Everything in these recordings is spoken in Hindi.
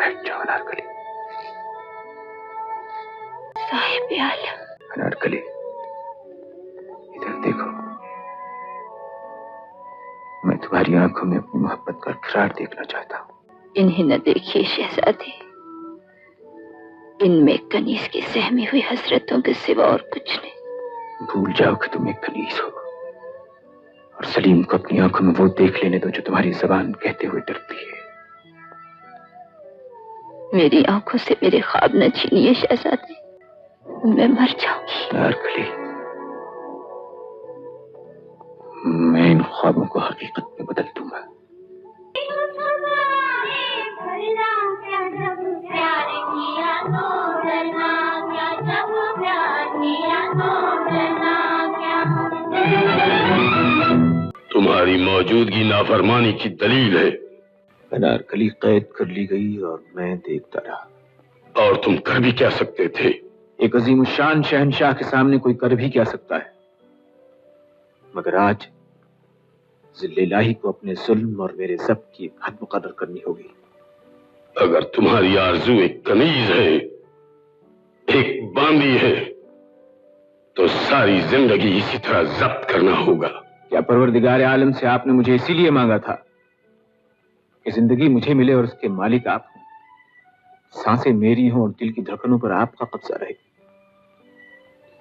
बैठ जाओ अनारकली। साहिब आलम। अनारकली, इधर देखो। मैं तुम्हारी आंखों में अपनी मोहब्बत का इकरार देखना चाहता हूँ। इन्हें न देखिए शहजादी, इनमें कनीज की सहमी हुई हसरतों के सिवा और कुछ नहीं। भूल जाओ कि तुम एक कनीज हो, और सलीम को अपनी आंखों में वो देख लेने दो जो तुम्हारी जबान कहते हुए डरती है। मेरी आंखों से मेरे ख्वाब न छीनिए शहजादी, मैं मर जाऊंगी। अनारकली, मैं इन ख्वाबों को हकीकत में बदल दूंगा। तुम्हारी मौजूदगी नाफरमानी की दलील है। अनारकली कैद कर ली गई और मैं देखता रहा। और तुम कर भी क्या सकते थे? एक अजीम शान शहंशाह के सामने कोई कर भी क्या सकता है, मगर आज जिल्ले इलाही को अपने जुल्म और मेरे ज़ब्त की हद मुकर्रर करनी होगी। अगर तुम्हारी आरज़ू एक कनीज है, एक बांदी है, तो सारी जिंदगी इसी तरह जब्त करना होगा। क्या परवरदिगार आलम से आपने मुझे इसीलिए मांगा था कि जिंदगी मुझे मिले और उसके मालिक आप हों, सांसें मेरी हों और दिल की धड़कनों पर आपका कब्जा रहे?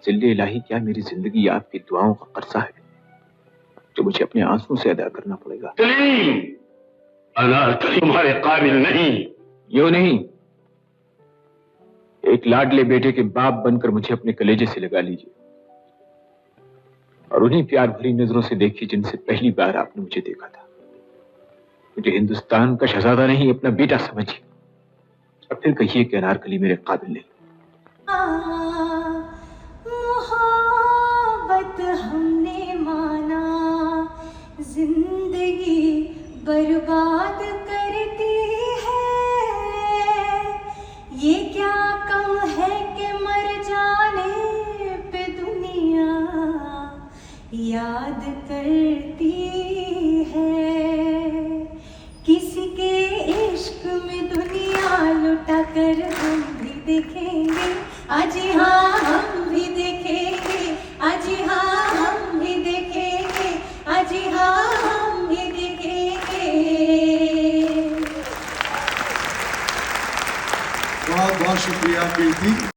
जिल्ले इलाही, क्या मेरी जिंदगी आपकी दुआओं का कर्जा है जो मुझे अपने आंसुओं से अदा करना पड़ेगा? सलीम, अनारकली तुम्हारे काबिल नहीं। यूं नहीं, एक लाडले बेटे के बाप बनकर मुझे अपने कलेजे से लगा लीजिए और उन्हीं प्यार भरी नजरों से देखिए जिनसे पहली बार आपने मुझे देखा था। मुझे हिंदुस्तान का शहजादा नहीं, अपना बेटा समझिए, और फिर कहिए कि अनारकली मेरे काबिल नहीं। मोहब्बत हमने माना, जिंदगी बर्बाद करती है। ये क्या कम है कि मर जाने पे दुनिया याद करती है। किसी के इश्क में दुनिया लुटा कर हम भी देखेंगे, आज हाँ हम भी देखेंगे, आज हाँ हम भी देखेंगे, आज हाँ हम भी देखेंगे। बहुत बहुत शुक्रिया प्रीति।